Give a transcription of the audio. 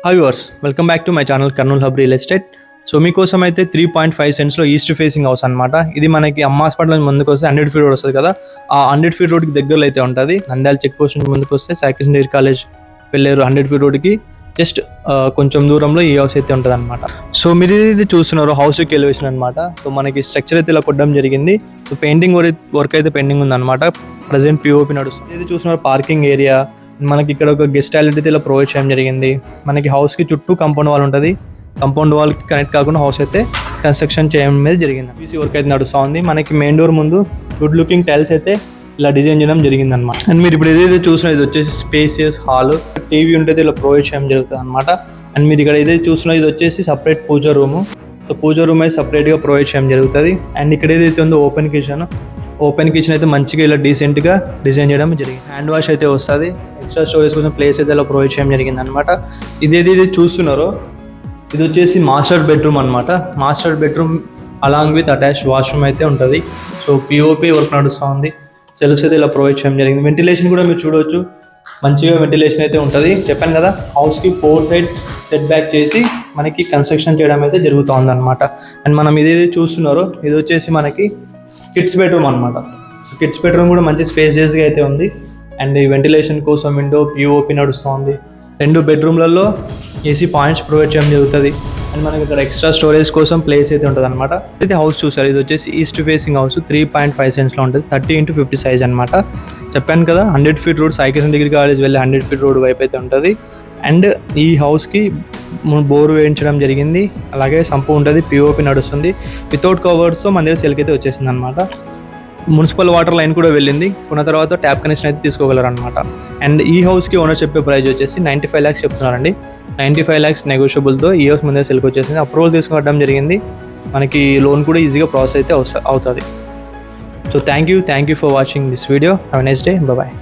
Hi viewers welcome back to my channel Kurnool hub real estate. So మీకోసం అయితే 3.5 సెంట్స్లో east facing house అనమాట. ఇది మనకి అమ్మ హాస్పిటల్ ముందుకు వస్తే 100 ఫీట్ రోడ్ వస్తుంది కదా, ఆ 100 ఫీట్ రోడ్కి దగ్గరలో అయితే ఉంటుంది. నంద్యాల చెక్ పోస్ట్ ముందుకు వస్తే సాకిర్ డిగ్రీ కాలేజ్ వెళ్ళారు 100 ఫీట్ రోడ్కి జస్ట్ కొంచెం దూరంలో ఈ హౌస్ అయితే ఉంటుంది అనమాట. సో మీరు ఇది చూస్తున్నారు హౌస్కి ఎలివేషన్ అనమాట. సో మనకి స్ట్రక్చర్ అయితే ఇలా కొట్టడం జరిగింది. సో పెయింటింగ్ వర్క్ అయితే పెండింగ్ ఉందన్నమాట. ప్రజెంట్ పిఓపి నడుస్తుంది. ఇది చూస్తున్నారు పార్కింగ్ ఏరియా. మనకి ఇక్కడ ఒక గెస్ట్ టాయిలెట్ అయితే ఇలా ప్రొవైడ్ చేయడం జరిగింది. మనకి హౌస్కి చుట్టూ కాంపౌండ్ వాల్ ఉంటుంది. కాంపౌండ్ వాల్కి కనెక్ట్ కాకుండా హౌస్ అయితే కన్స్ట్రక్షన్ చేయడం మీద జరిగింది. పీసీ వర్క్ అయితే నడుస్తూ ఉంది. మనకి మెయిన్ డోర్ ముందు గుడ్ లుకింగ్ టైల్స్ అయితే ఇలా డిజైన్ చేయడం జరిగింది అనమాట. అండ్ మీరు ఇప్పుడు ఏదైతే చూసినా ఇది వచ్చేసి స్పేసియస్ హాల్, టీవీ ఉంటుంది ఇలా ప్రొవైడ్ చేయడం జరుగుతుంది అనమాట. అండ్ మీరు ఇక్కడ ఏదైతే చూసినా ఇది వచ్చేసి సపరేట్ పూజ రూము. సో పూజ రూమ్ అయితే సపరేట్గా ప్రొవైడ్ చేయడం జరుగుతుంది. అండ్ ఇక్కడ ఏదైతే ఉందో ఓపెన్ కిచెన్ అయితే మంచిగా ఇలా డీసెంట్గా డిజైన్ చేయడం జరిగింది. హ్యాండ్ వాష్ అయితే వస్తుంది. ఎక్స్ట్రా స్టోరేజ్ కోసం ప్లేస్ అయితే ఇలా ప్రొవైడ్ చేయడం జరిగింది అనమాట. ఇది చూస్తున్నారో ఇది వచ్చేసి మాస్టర్ బెడ్రూమ్ అనమాట. Master bedroom along with attach washroom అయితే ఉంటుంది. సో పిఓపి వర్క్ నడుస్తూ ఉంది. సెల్ఫ్స్ అయితే ఇలా ప్రొవైడ్ చేయడం జరిగింది. వెంటిలేషన్ కూడా మీరు చూడవచ్చు, మంచిగా వెంటిలేషన్ అయితే ఉంటుంది. చెప్పాను కదా, హౌస్కి 4 సైడ్ సెట్ బ్యాక్ చేసి మనకి కన్స్ట్రక్షన్ చేయడం అయితే జరుగుతుంది అనమాట. అండ్ మనం ఇదేది చూస్తున్నారో ఇది వచ్చేసి మనకి కిడ్స్ బెడ్రూమ్ అనమాట. సో కిడ్స్ బెడ్రూమ్ కూడా మంచి స్పేసియస్గా అయితే ఉంది. అండ్ ఈ వెంటిలేషన్ కోసం విండో పిఓపి నడుస్తుంది. 2 బెడ్రూమ్లలో ఏసీ పాయింట్స్ ప్రొవైడ్ చేయడం జరుగుతుంది. అండ్ మనకి ఇక్కడ ఎక్స్ట్రా స్టోరేజ్ కోసం ప్లేస్ అయితే ఉంటుంది అనమాట. అయితే హౌస్ చూసారు, ఇది వచ్చేసి ఈస్ట్ ఫేసింగ్ హౌస్ 3.5 సెంట్స్లో ఉంటుంది. 30x50 సైజ్ అనమాట. చెప్పాను కదా 100 feet road Sakir degree college వెళ్ళి 100 ఫీట్ రోడ్ వైపు అయితే ఉంటుంది. అండ్ ఈ హౌస్కి బోర్ వేయించడం జరిగింది. అలాగే సంపు ఉంటుంది, పిఓపి నడుస్తుంది. వితౌట్ కవర్స్తో మన దగ్గర సెల్కి అయితే వచ్చేసింది అనమాట. మున్సిపల్ వాటర్ లైన్ కూడా వెళ్ళింది. కొన్న తర్వాత ట్యాప్ కనెక్షన్ అయితే తీసుకోగలరు అనమాట. అండ్ ఈ హౌస్కి ఓనర్ చెప్పే ప్రైస్ వచ్చేసి 95 lakhs చెప్తున్నారండి. 95 lakhs నెగోషియబుల్తో ఈ హౌస్ ముందే సెల్కి వచ్చేసింది. అప్రూవల్ తీసుకోవడం జరిగింది. మనకి లోన్ కూడా ఈజీగా ప్రాసెస్ అయితే అవుతుంది. So thank you for watching this video. Have a nice day. Bye.